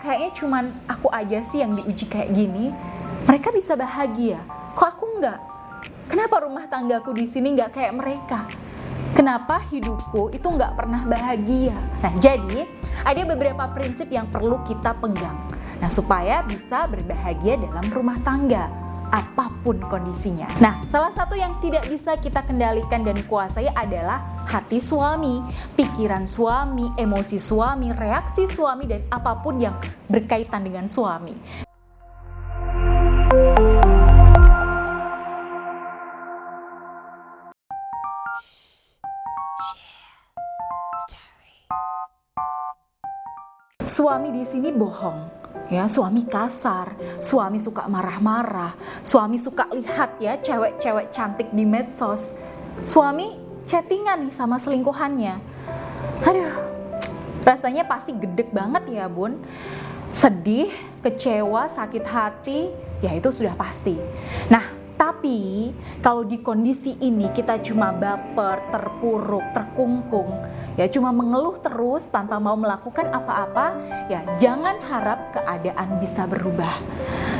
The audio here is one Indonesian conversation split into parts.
kayaknya cuman aku aja sih yang diuji kayak gini. Mereka bisa bahagia, kok aku enggak? Kenapa rumah tanggaku di sini enggak kayak mereka? Kenapa hidupku itu enggak pernah bahagia? Nah, jadi ada beberapa prinsip yang perlu kita pegang. Nah, supaya bisa berbahagia dalam rumah tangga, apapun kondisinya. Nah, salah satu yang tidak bisa kita kendalikan dan kuasai adalah hati suami, pikiran suami, emosi suami, reaksi suami, dan apapun yang berkaitan dengan suami. Suami di sini bohong, ya, suami kasar, suami suka marah-marah, suami suka lihat ya cewek-cewek cantik di medsos, suami chattingan nih sama selingkuhannya. Aduh, rasanya pasti gedek banget ya bun, sedih, kecewa, sakit hati, ya itu sudah pasti. Nah, tapi kalau di kondisi ini kita cuma baper, terpuruk, terkungkung, ya cuma mengeluh terus tanpa mau melakukan apa-apa, ya jangan harap keadaan bisa berubah.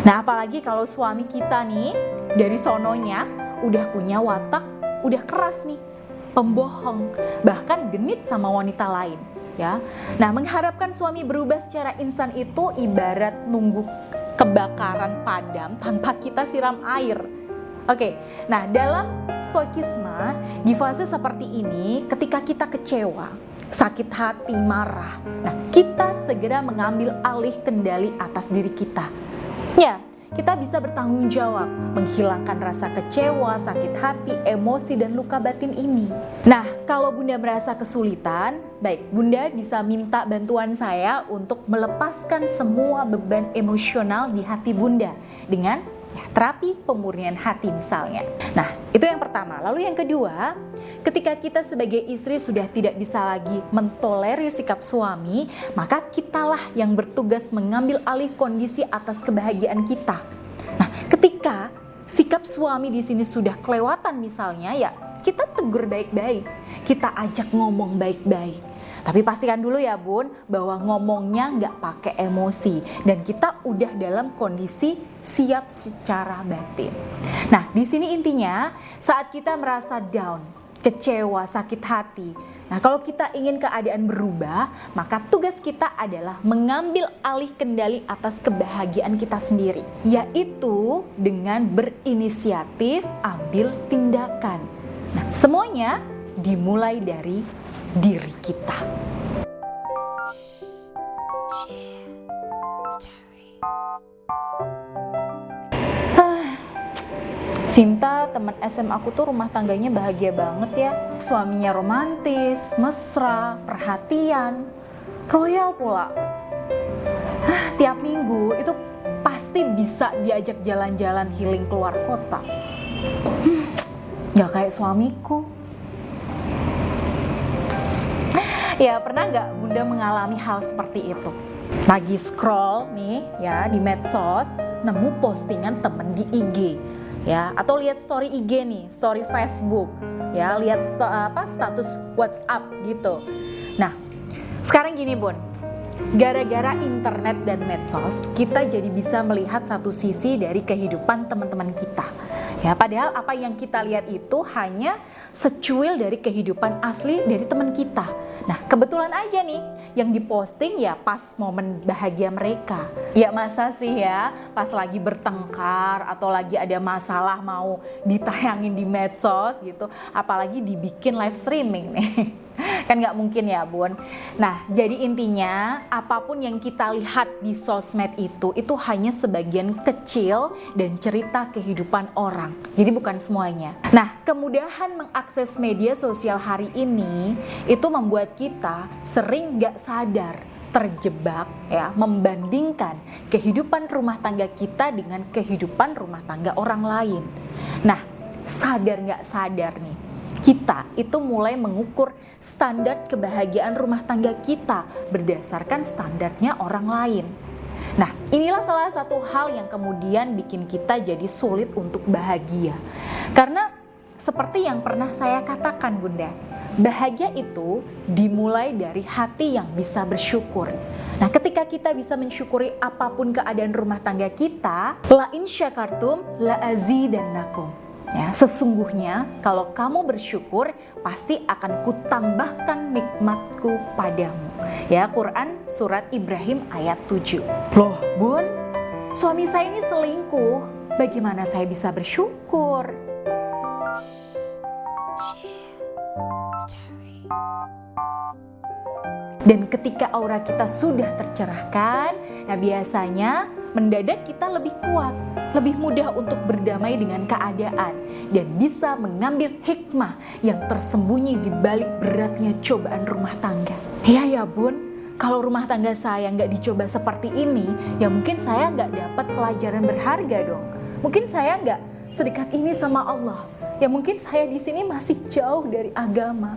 Nah, apalagi kalau suami kita nih dari sononya udah punya watak, udah keras nih, pembohong, bahkan genit sama wanita lain, ya. Nah, mengharapkan suami berubah secara instan itu ibarat nunggu kebakaran padam tanpa kita siram air. Oke, nah dalam stoikisme, di fase seperti ini, ketika kita kecewa, sakit hati, marah, nah kita segera mengambil alih kendali atas diri kita. Ya, kita bisa bertanggung jawab, menghilangkan rasa kecewa, sakit hati, emosi, dan luka batin ini. Nah, kalau Bunda merasa kesulitan, baik, Bunda bisa minta bantuan saya untuk melepaskan semua beban emosional di hati Bunda dengan terapi pemurnian hati misalnya. Nah, itu yang pertama. Lalu yang kedua, ketika kita sebagai istri sudah tidak bisa lagi mentolerir sikap suami, maka kitalah yang bertugas mengambil alih kondisi atas kebahagiaan kita. Nah, ketika sikap suami di sini sudah kelewatan misalnya, ya kita tegur baik-baik, kita ajak ngomong baik-baik. Tapi pastikan dulu ya bun, bahwa ngomongnya nggak pakai emosi dan kita udah dalam kondisi siap secara batin. Nah, di sini intinya saat kita merasa down, kecewa, sakit hati. Nah, kalau kita ingin keadaan berubah, maka tugas kita adalah mengambil alih kendali atas kebahagiaan kita sendiri, yaitu dengan berinisiatif ambil tindakan. Nah, semuanya dimulai dari diri kita. Sinta, teman SMA aku tuh rumah tangganya bahagia banget ya. Suaminya romantis, mesra, perhatian, royal pula. Tiap minggu itu pasti bisa diajak jalan-jalan healing keluar kota. Ya kayak suamiku. Ya, pernah nggak Bunda mengalami hal seperti itu? Lagi scroll nih ya di medsos, nemu postingan temen di IG, ya, atau lihat story IG nih, story Facebook, ya, lihat status WhatsApp gitu. Nah, sekarang gini bun, gara-gara internet dan medsos, kita jadi bisa melihat satu sisi dari kehidupan teman-teman kita. Ya, padahal apa yang kita lihat itu hanya secuil dari kehidupan asli dari teman kita. Nah, kebetulan aja nih yang diposting ya pas momen bahagia mereka. Ya masa sih ya pas lagi bertengkar atau lagi ada masalah mau ditayangin di medsos gitu, apalagi dibikin live streaming nih. Kan nggak mungkin ya bun. Nah, jadi intinya apapun yang kita lihat di sosmed itu hanya sebagian kecil dan cerita kehidupan orang, jadi bukan semuanya. Nah, kemudahan mengakses media sosial hari ini itu membuat kita sering nggak sadar terjebak ya, membandingkan kehidupan rumah tangga kita dengan kehidupan rumah tangga orang lain. Nah, sadar nggak sadar nih, kita itu mulai mengukur standar kebahagiaan rumah tangga kita berdasarkan standarnya orang lain. Nah, inilah salah satu hal yang kemudian bikin kita jadi sulit untuk bahagia. Karena seperti yang pernah saya katakan Bunda, bahagia itu dimulai dari hati yang bisa bersyukur. Nah, ketika kita bisa mensyukuri apapun keadaan rumah tangga kita, la in syakartum la azidannakum. Ya, sesungguhnya kalau kamu bersyukur, pasti akan kutambahkan nikmatku padamu. Ya, Quran surat Ibrahim ayat 7. Loh, Bun, suami saya ini selingkuh. Bagaimana saya bisa bersyukur? Dan ketika aura kita sudah tercerahkan, nah biasanya mendadak kita lebih kuat, lebih mudah untuk berdamai dengan keadaan, dan bisa mengambil hikmah yang tersembunyi di balik beratnya cobaan rumah tangga. Ya Bun, kalau rumah tangga saya nggak dicoba seperti ini, ya mungkin saya nggak dapat pelajaran berharga dong. Mungkin saya nggak sedekat ini sama Allah. Ya mungkin saya di sini masih jauh dari agama.